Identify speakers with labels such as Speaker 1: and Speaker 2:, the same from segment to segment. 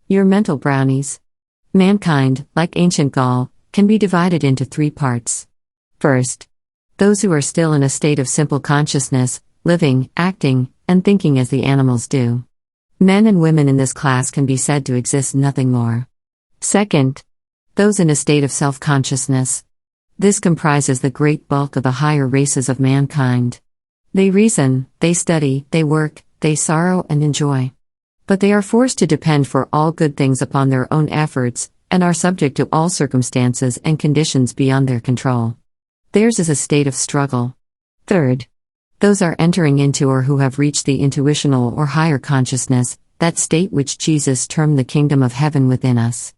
Speaker 1: Your mental brownies. Mankind, like ancient Gaul, can be divided into 3 parts. First, those who are still in a state of simple consciousness, living, acting, and thinking as the animals do. Men and women in this class can be said to exist nothing more. Second, those in a state of self-consciousness. This comprises the great bulk of the higher races of mankind. They reason, they study, they work, they sorrow and enjoy. But they are forced to depend for all good things upon their own efforts, and are subject to all circumstances and conditions beyond their control. Theirs is a state of struggle. Third, those are entering into or who have reached the intuitional or higher consciousness, that state which Jesus termed the kingdom of heaven within us.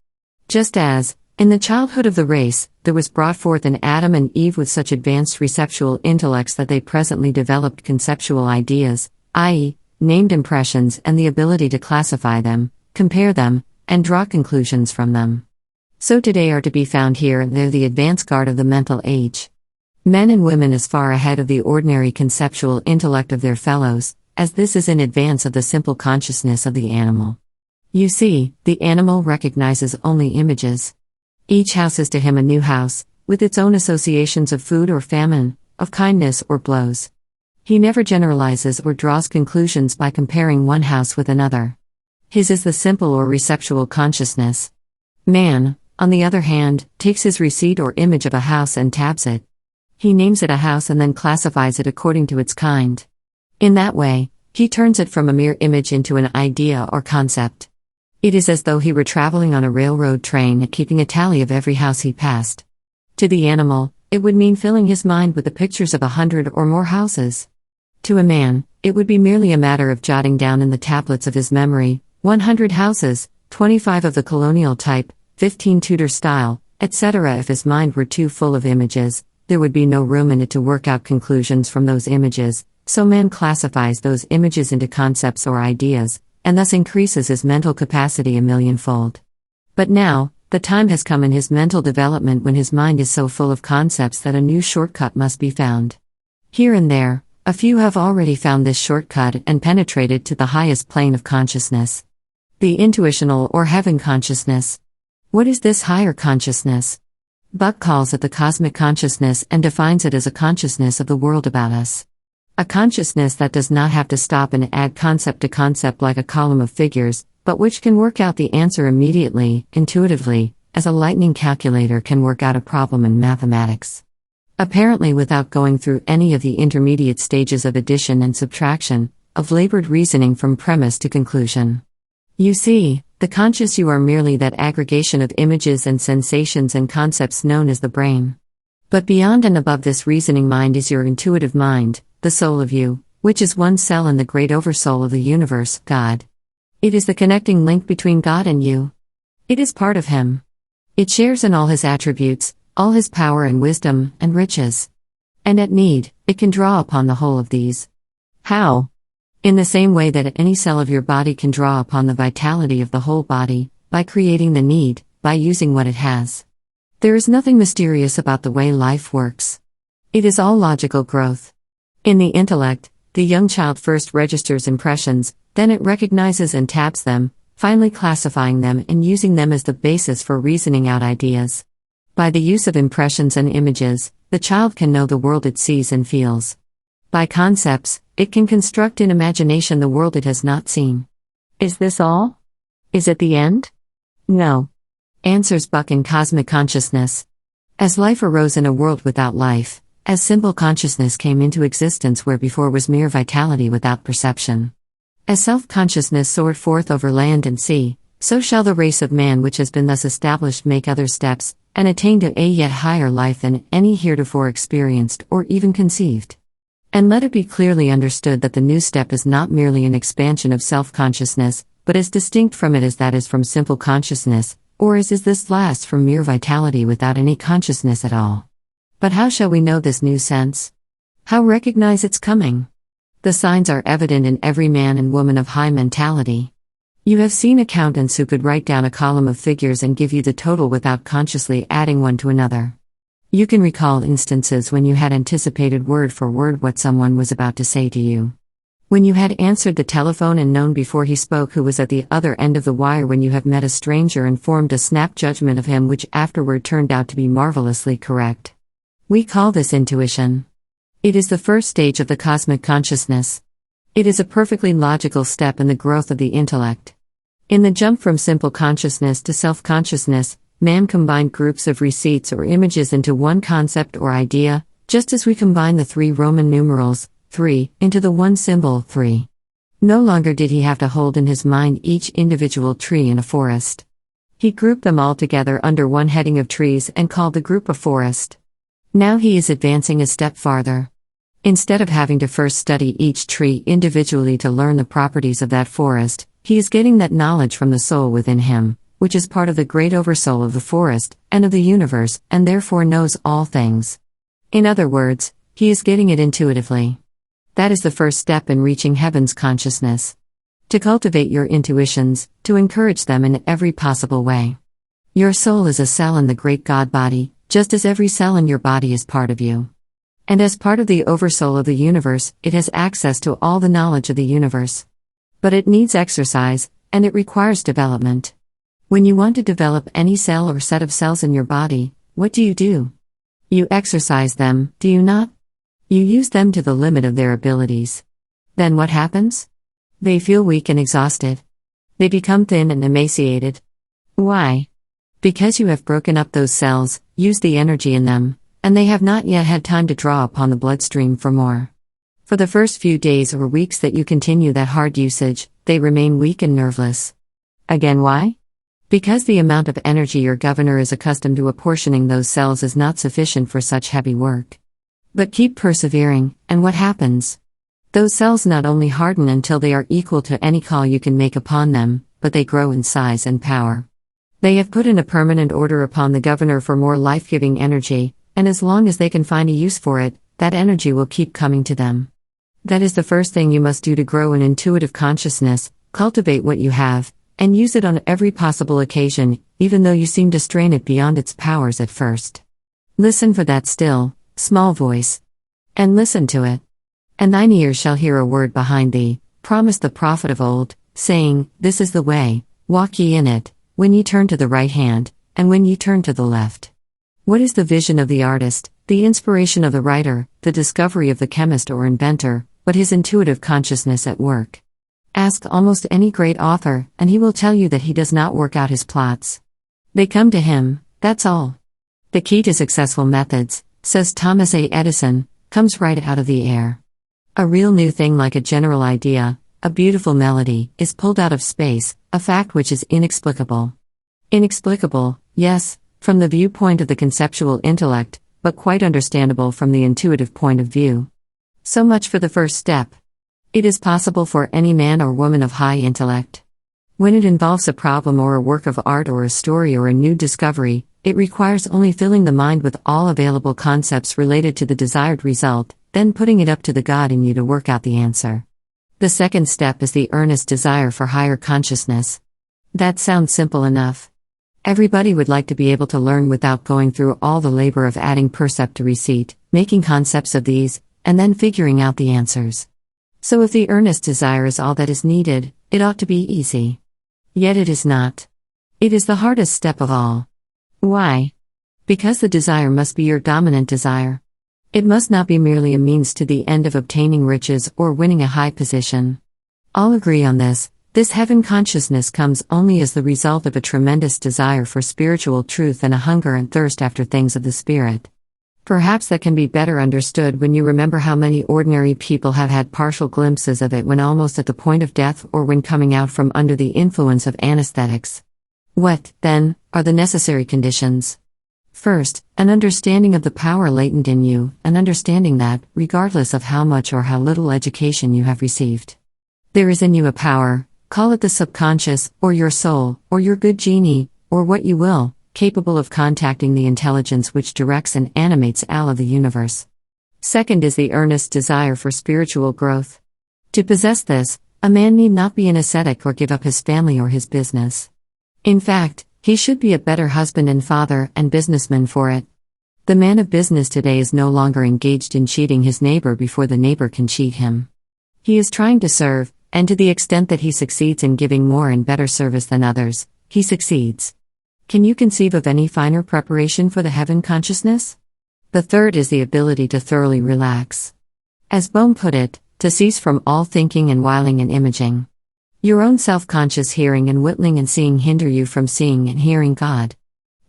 Speaker 1: Just as, in the childhood of the race, there was brought forth an Adam and Eve with such advanced receptual intellects that they presently developed conceptual ideas, i.e., named impressions and the ability to classify them, compare them, and draw conclusions from them. So today are to be found here and there the advance guard of the mental age. Men and women as far ahead of the ordinary conceptual intellect of their fellows, as this is in advance of the simple consciousness of the animal. You see, the animal recognizes only images. Each house is to him a new house, with its own associations of food or famine, of kindness or blows. He never generalizes or draws conclusions by comparing one house with another. His is the simple or receptual consciousness. Man, on the other hand, takes his receipt or image of a house and tabs it. He names it a house and then classifies it according to its kind. In that way, he turns it from a mere image into an idea or concept. It is as though he were traveling on a railroad train and keeping a tally of every house he passed. To the animal, it would mean filling his mind with the pictures of 100 or more houses. To a man, it would be merely a matter of jotting down in the tablets of his memory, 100 houses, 25 of the colonial type, 15 Tudor style, etc. If his mind were too full of images, there would be no room in it to work out conclusions from those images, so man classifies those images into concepts or ideas, and thus increases his mental capacity a millionfold. But now, the time has come in his mental development when his mind is so full of concepts that a new shortcut must be found. Here and there, a few have already found this shortcut and penetrated to the highest plane of consciousness. The intuitional or heaven consciousness. What is this higher consciousness? Buck calls it the cosmic consciousness and defines it as a consciousness of the world about us. A consciousness that does not have to stop and add concept to concept like a column of figures, but which can work out the answer immediately, intuitively, as a lightning calculator can work out a problem in mathematics. Apparently without going through any of the intermediate stages of addition and subtraction, of labored reasoning from premise to conclusion. You see, the conscious you are merely that aggregation of images and sensations and concepts known as the brain. But beyond and above this reasoning mind is your intuitive mind, the soul of you, which is one cell in the great oversoul of the universe, God. It is the connecting link between God and you. It is part of Him. It shares in all His attributes, all His power and wisdom and riches. And at need, it can draw upon the whole of these. How? In the same way that any cell of your body can draw upon the vitality of the whole body, by creating the need, by using what it has. There is nothing mysterious about the way life works. It is all logical growth. In the intellect, the young child first registers impressions, then it recognizes and taps them, finally classifying them and using them as the basis for reasoning out ideas. By the use of impressions and images, the child can know the world it sees and feels. By concepts, it can construct in imagination the world it has not seen. Is this all? Is it the end? No. Answers Buck in Cosmic Consciousness. As life arose in a world without life, as simple consciousness came into existence where before was mere vitality without perception. As self-consciousness soared forth over land and sea, so shall the race of man which has been thus established make other steps, and attain to a yet higher life than any heretofore experienced or even conceived. And let it be clearly understood that the new step is not merely an expansion of self-consciousness, but as distinct from it as that is from simple consciousness, or as is this last from mere vitality without any consciousness at all. But how shall we know this new sense? How recognize its coming? The signs are evident in every man and woman of high mentality. You have seen accountants who could write down a column of figures and give you the total without consciously adding one to another. You can recall instances when you had anticipated word for word what someone was about to say to you. When you had answered the telephone and known before he spoke who was at the other end of the wire, when you have met a stranger and formed a snap judgment of him which afterward turned out to be marvelously correct. We call this intuition. It is the first stage of the cosmic consciousness. It is a perfectly logical step in the growth of the intellect. In the jump from simple consciousness to self-consciousness, man combined groups of receipts or images into one concept or idea, just as we combine the 3 Roman numerals, 3, into the one symbol, 3. No longer did he have to hold in his mind each individual tree in a forest. He grouped them all together under one heading of trees and called the group a forest. Now he is advancing a step farther. Instead of having to first study each tree individually to learn the properties of that forest, he is getting that knowledge from the soul within him, which is part of the great oversoul of the forest and of the universe, and therefore knows all things. In other words, he is getting it intuitively. That is the first step in reaching heaven's consciousness. To cultivate your intuitions, to encourage them in every possible way. Your soul is a cell in the great God body, just as every cell in your body is part of you. And as part of the oversoul of the universe, it has access to all the knowledge of the universe. But it needs exercise, and it requires development. When you want to develop any cell or set of cells in your body, what do? You exercise them, do you not? You use them to the limit of their abilities. Then what happens? They feel weak and exhausted. They become thin and emaciated. Why? Because you have broken up those cells, used the energy in them, and they have not yet had time to draw upon the bloodstream for more. For the first few days or weeks that you continue that hard usage, they remain weak and nerveless. Again, why? Because the amount of energy your governor is accustomed to apportioning those cells is not sufficient for such heavy work. But keep persevering, and what happens? Those cells not only harden until they are equal to any call you can make upon them, but they grow in size and power. They have put in a permanent order upon the governor for more life-giving energy, and as long as they can find a use for it, that energy will keep coming to them. That is the first thing you must do to grow an intuitive consciousness: cultivate what you have, and use it on every possible occasion, even though you seem to strain it beyond its powers at first. Listen for that still, small voice. And listen to it. And thine ears shall hear a word behind thee, promised the prophet of old, saying, This is the way, walk ye in it, when ye turn to the right hand, and when ye turn to the left. What is the vision of the artist, the inspiration of the writer, the discovery of the chemist or inventor, but his intuitive consciousness at work? Ask almost any great author, and he will tell you that he does not work out his plots. They come to him, that's all. The key to successful methods, says Thomas A. Edison, comes right out of the air. A real new thing, like a general idea, a beautiful melody, is pulled out of space, a fact which is inexplicable. Inexplicable, yes, from the viewpoint of the conceptual intellect, but quite understandable from the intuitive point of view. So much for the first step. It is possible for any man or woman of high intellect. When it involves a problem or a work of art or a story or a new discovery, it requires only filling the mind with all available concepts related to the desired result, then putting it up to the God in you to work out the answer. The second step is the earnest desire for higher consciousness. That sounds simple enough. Everybody would like to be able to learn without going through all the labor of adding percept to receipt, making concepts of these, and then figuring out the answers. So if the earnest desire is all that is needed, it ought to be easy. Yet it is not. It is the hardest step of all. Why? Because the desire must be your dominant desire. It must not be merely a means to the end of obtaining riches or winning a high position. All agree on this. This heaven consciousness comes only as the result of a tremendous desire for spiritual truth and a hunger and thirst after things of the spirit. Perhaps that can be better understood when you remember how many ordinary people have had partial glimpses of it when almost at the point of death or when coming out from under the influence of anesthetics. What, then, are the necessary conditions? First, an understanding of the power latent in you, an understanding that, regardless of how much or how little education you have received, there is in you a power, call it the subconscious, or your soul, or your good genie, or what you will, capable of contacting the intelligence which directs and animates all of the universe. Second is the earnest desire for spiritual growth. To possess this, a man need not be an ascetic or give up his family or his business. In fact, he should be a better husband and father and businessman for it. The man of business today is no longer engaged in cheating his neighbor before the neighbor can cheat him. He is trying to serve, and to the extent that he succeeds in giving more and better service than others, he succeeds. Can you conceive of any finer preparation for the heaven consciousness? The third is the ability to thoroughly relax. As Bohm put it, to cease from all thinking and whiling and imaging. Your own self-conscious hearing and whittling and seeing hinder you from seeing and hearing God.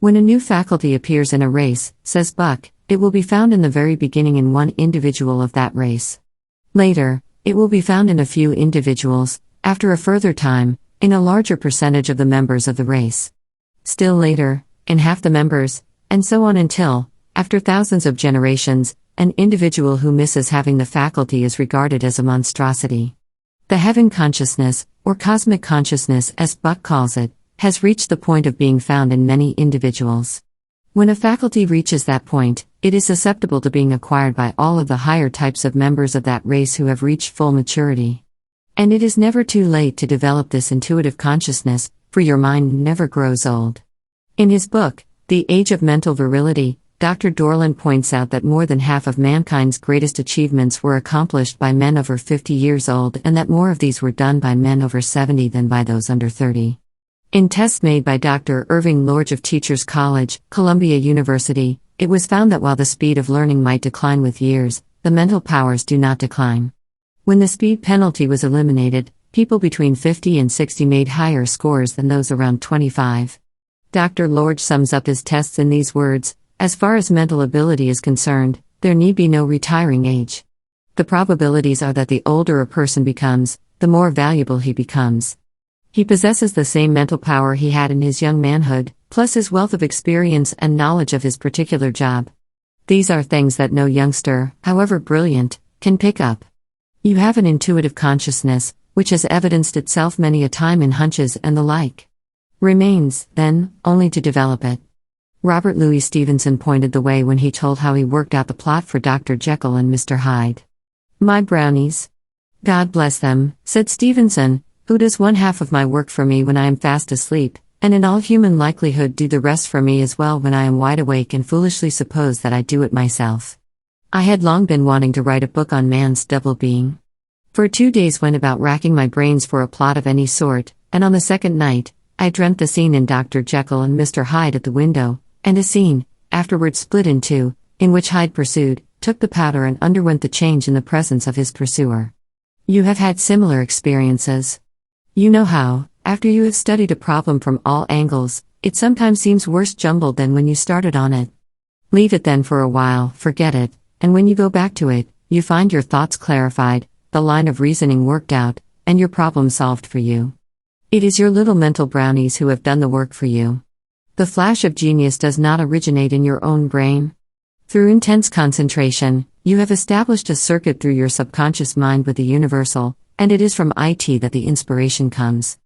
Speaker 1: When a new faculty appears in a race, says Buck, it will be found in the very beginning in one individual of that race. Later, it will be found in a few individuals, after a further time, in a larger percentage of the members of the race. Still later, in half the members, and so on until, after thousands of generations, an individual who misses having the faculty is regarded as a monstrosity. The heaven consciousness, or cosmic consciousness as Buck calls it, has reached the point of being found in many individuals. When a faculty reaches that point, it is susceptible to being acquired by all of the higher types of members of that race who have reached full maturity. And it is never too late to develop this intuitive consciousness, for your mind never grows old. In his book, The Age of Mental Virility, Dr. Dorland points out that more than half of mankind's greatest achievements were accomplished by men over 50 years old and that more of these were done by men over 70 than by those under 30. In tests made by Dr. Irving Lorge of Teachers College, Columbia University, it was found that while the speed of learning might decline with years, the mental powers do not decline. When the speed penalty was eliminated, people between 50 and 60 made higher scores than those around 25. Dr. Lorge sums up his tests in these words: as far as mental ability is concerned, there need be no retiring age. The probabilities are that the older a person becomes, the more valuable he becomes. He possesses the same mental power he had in his young manhood, plus his wealth of experience and knowledge of his particular job. These are things that no youngster, however brilliant, can pick up. You have an intuitive consciousness, which has evidenced itself many a time in hunches and the like. Remains, then, only to develop it. Robert Louis Stevenson pointed the way when he told how he worked out the plot for Dr. Jekyll and Mr. Hyde. My brownies. God bless them, said Stevenson, who does one half of my work for me when I am fast asleep, and in all human likelihood do the rest for me as well when I am wide awake and foolishly suppose that I do it myself. I had long been wanting to write a book on man's double being. For 2 days went about racking my brains for a plot of any sort, and on the second night, I dreamt the scene in Dr. Jekyll and Mr. Hyde at the window, and a scene, afterward split in two, in which Hyde pursued, took the powder and underwent the change in the presence of his pursuer. You have had similar experiences. You know how, after you have studied a problem from all angles, it sometimes seems worse jumbled than when you started on it. Leave it then for a while, forget it, and when you go back to it, you find your thoughts clarified, the line of reasoning worked out, and your problem solved for you. It is your little mental brownies who have done the work for you. The flash of genius does not originate in your own brain. Through intense concentration, you have established a circuit through your subconscious mind with the universal, and it is from it that the inspiration comes.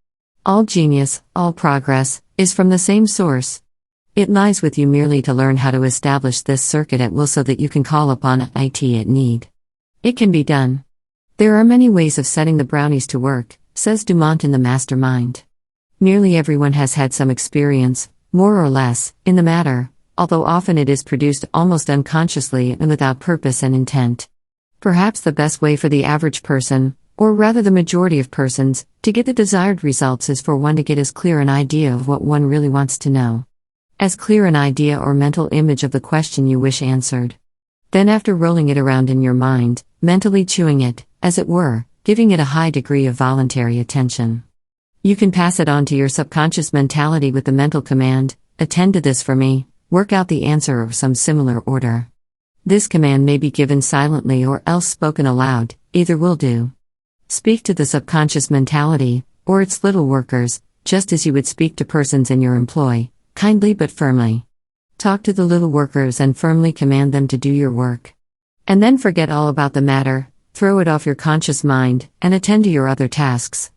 Speaker 1: All genius, all progress, is from the same source. It lies with you merely to learn how to establish this circuit at will so that you can call upon it at need. It can be done. There are many ways of setting the brownies to work, says Dumont in The Mastermind. Nearly everyone has had some experience, more or less, in the matter, although often it is produced almost unconsciously and without purpose and intent. Perhaps the best way for the average person, or rather the majority of persons, to get the desired results is for one to get as clear an idea of what one really wants to know. As clear an idea or mental image of the question you wish answered. Then after rolling it around in your mind, mentally chewing it, as it were, giving it a high degree of voluntary attention. You can pass it on to your subconscious mentality with the mental command, attend to this for me, work out the answer or some similar order. This command may be given silently or else spoken aloud, either will do. Speak to the subconscious mentality, or its little workers, just as you would speak to persons in your employ, kindly but firmly. Talk to the little workers and firmly command them to do your work. And then forget all about the matter, throw it off your conscious mind, and attend to your other tasks.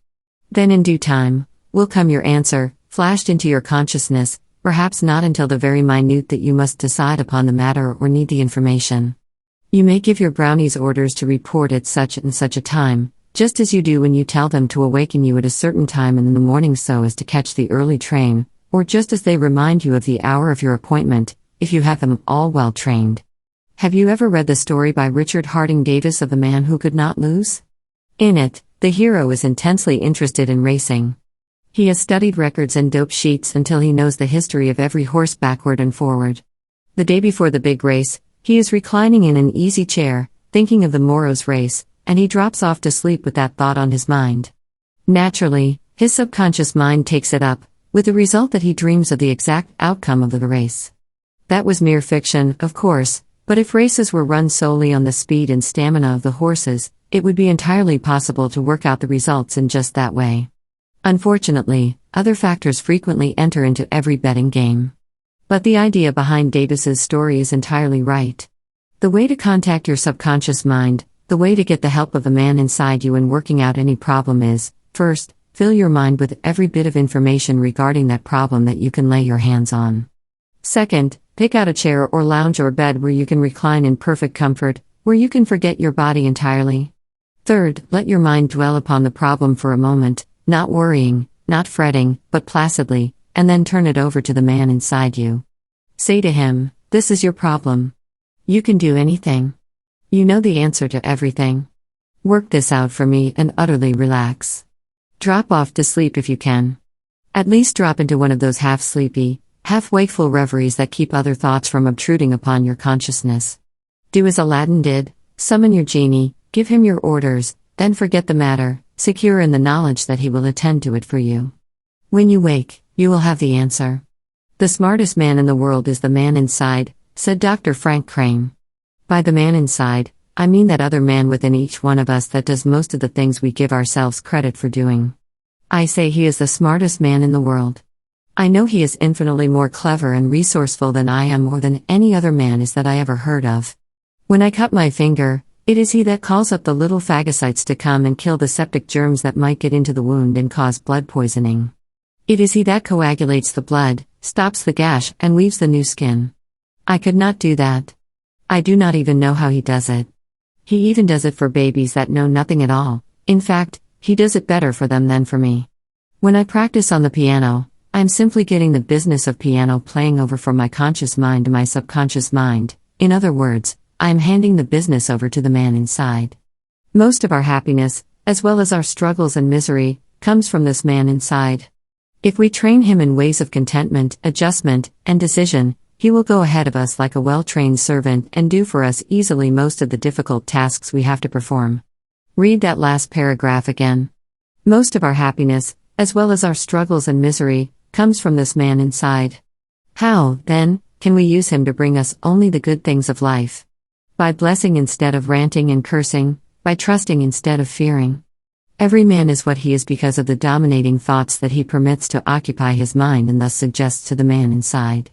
Speaker 1: Then in due time, will come your answer, flashed into your consciousness, perhaps not until the very minute that you must decide upon the matter or need the information. You may give your brownies orders to report at such and such a time, just as you do when you tell them to awaken you at a certain time in the morning so as to catch the early train, or just as they remind you of the hour of your appointment, if you have them all well trained. Have you ever read the story by Richard Harding Davis of the man who could not lose? In it, the hero is intensely interested in racing. He has studied records and dope sheets until he knows the history of every horse backward and forward. The day before the big race, he is reclining in an easy chair, thinking of the morrow's race, and he drops off to sleep with that thought on his mind. Naturally, his subconscious mind takes it up, with the result that he dreams of the exact outcome of the race. That was mere fiction, of course, but if races were run solely on the speed and stamina of the horses, it would be entirely possible to work out the results in just that way. Unfortunately, other factors frequently enter into every betting game. But the idea behind Davis's story is entirely right. The way to contact your subconscious mind, the way to get the help of the man inside you in working out any problem is, first, fill your mind with every bit of information regarding that problem that you can lay your hands on. Second, pick out a chair or lounge or bed where you can recline in perfect comfort, where you can forget your body entirely. Third, let your mind dwell upon the problem for a moment, not worrying, not fretting, but placidly, and then turn it over to the man inside you. Say to him, "This is your problem. You can do anything. You know the answer to everything. Work this out for me and utterly relax." Drop off to sleep if you can. At least drop into one of those half-sleepy, half-wakeful reveries that keep other thoughts from obtruding upon your consciousness. Do as Aladdin did, summon your genie, give him your orders, then forget the matter, secure in the knowledge that he will attend to it for you. When you wake, you will have the answer. The smartest man in the world is the man inside, said Dr. Frank Crane. By the man inside, I mean that other man within each one of us that does most of the things we give ourselves credit for doing. I say he is the smartest man in the world. I know he is infinitely more clever and resourceful than I am, more than any other man is that I ever heard of. When I cut my finger, it is he that calls up the little phagocytes to come and kill the septic germs that might get into the wound and cause blood poisoning. It is he that coagulates the blood, stops the gash, and weaves the new skin. I could not do that. I do not even know how he does it. He even does it for babies that know nothing at all. In fact, he does it better for them than for me. When I practice on the piano, I am simply getting the business of piano playing over from my conscious mind to my subconscious mind. In other words, I am handing the business over to the man inside. Most of our happiness, as well as our struggles and misery, comes from this man inside. If we train him in ways of contentment, adjustment, and decision, he will go ahead of us like a well-trained servant and do for us easily most of the difficult tasks we have to perform. Read that last paragraph again. Most of our happiness, as well as our struggles and misery, comes from this man inside. How, then, can we use him to bring us only the good things of life? By blessing instead of ranting and cursing, by trusting instead of fearing. Every man is what he is because of the dominating thoughts that he permits to occupy his mind and thus suggests to the man inside.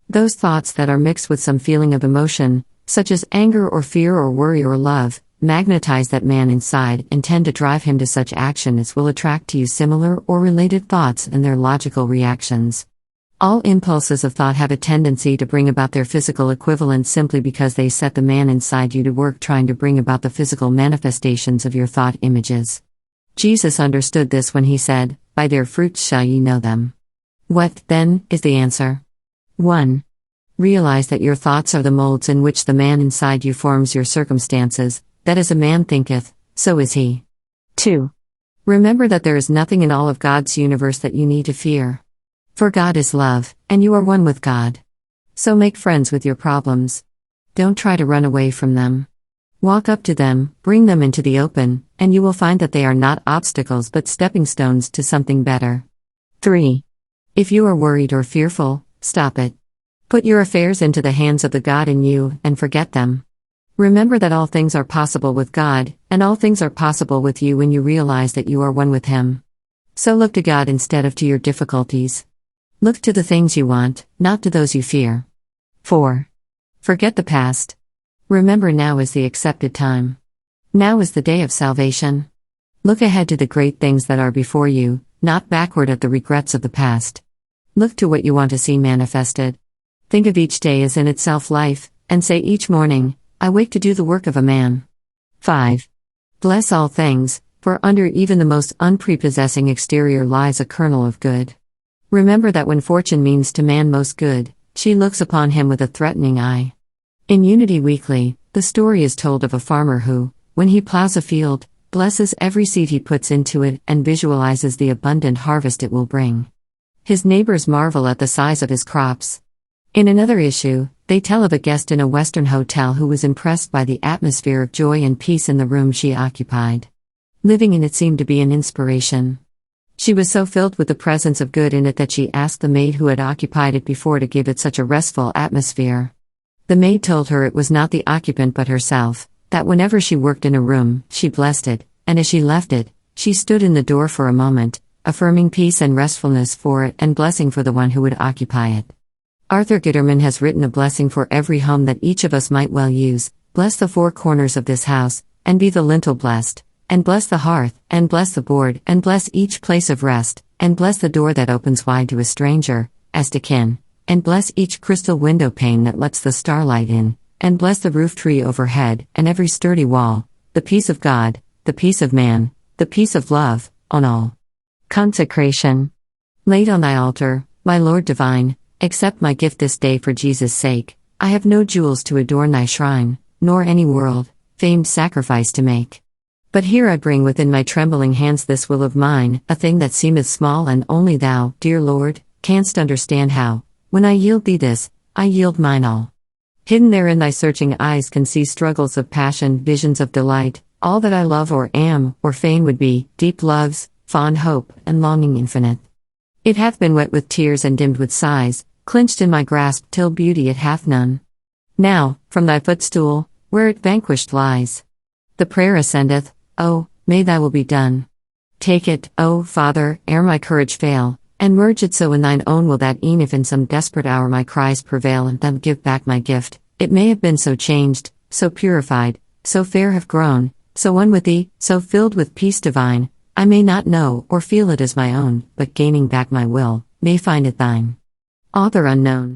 Speaker 1: Those thoughts that are mixed with some feeling of emotion, such as anger or fear or worry or love, magnetize that man inside and tend to drive him to such action as will attract to you similar or related thoughts and their logical reactions. All impulses of thought have a tendency to bring about their physical equivalent simply because they set the man inside you to work trying to bring about the physical manifestations of your thought images. Jesus understood this when he said, "By their fruits shall ye know them." What, then, is the answer? 1. Realize that your thoughts are the molds in which the man inside you forms your circumstances, that as a man thinketh, so is he. 2. Remember that there is nothing in all of God's universe that you need to fear. For God is love, and you are one with God. So make friends with your problems. Don't try to run away from them. Walk up to them, bring them into the open, and you will find that they are not obstacles but stepping stones to something better. 3. If you are worried or fearful, stop it. Put your affairs into the hands of the God in you, and forget them. Remember that all things are possible with God, and all things are possible with you when you realize that you are one with Him. So look to God instead of to your difficulties. Look to the things you want, not to those you fear. 4. Forget the past. Remember now is the accepted time. Now is the day of salvation. Look ahead to the great things that are before you, not backward at the regrets of the past. Look to what you want to see manifested. Think of each day as in itself life, and say each morning, I wake to do the work of a man. 5. Bless all things, for under even the most unprepossessing exterior lies a kernel of good. Remember that when fortune means to man most good, she looks upon him with a threatening eye. In Unity Weekly, the story is told of a farmer who, when he plows a field, blesses every seed he puts into it, and visualizes the abundant harvest it will bring. His neighbors marvel at the size of his crops. In another issue, they tell of a guest in a Western hotel who was impressed by the atmosphere of joy and peace in the room she occupied. Living in it seemed to be an inspiration. She was so filled with the presence of good in it that she asked the maid who had occupied it before to give it such a restful atmosphere. The maid told her it was not the occupant but herself, that whenever she worked in a room, she blessed it, and as she left it, she stood in the door for a moment, affirming peace and restfulness for it and blessing for the one who would occupy it. Arthur Gitterman has written a blessing for every home that each of us might well use. Bless the four corners of this house, and be the lintel blessed, and bless the hearth, and bless the board, and bless each place of rest, and bless the door that opens wide to a stranger, as to kin, and bless each crystal window pane that lets the starlight in, and bless the roof tree overhead, and every sturdy wall, the peace of God, the peace of man, the peace of love, on all. Consecration. Laid on thy altar, my Lord divine, accept my gift this day for Jesus' sake. I have no jewels to adorn thy shrine, nor any world-famed sacrifice to make. But here I bring within my trembling hands this will of mine, a thing that seemeth small, and only thou, dear Lord, canst understand how. When I yield thee this, I yield mine all. Hidden therein thy searching eyes can see struggles of passion, visions of delight, all that I love or am, or fain would be, deep loves, fond hope, and longing infinite. It hath been wet with tears and dimmed with sighs, clinched in my grasp till beauty it hath none. Now, from thy footstool, where it vanquished lies, the prayer ascendeth, oh, may thy will be done. Take it, O Father, ere my courage fail, and merge it so in thine own will that e'en if in some desperate hour my cries prevail and thou give back my gift, it may have been so changed, so purified, so fair have grown, so one with thee, so filled with peace divine, I may not know or feel it as my own, but gaining back my will, may find it thine. Author unknown.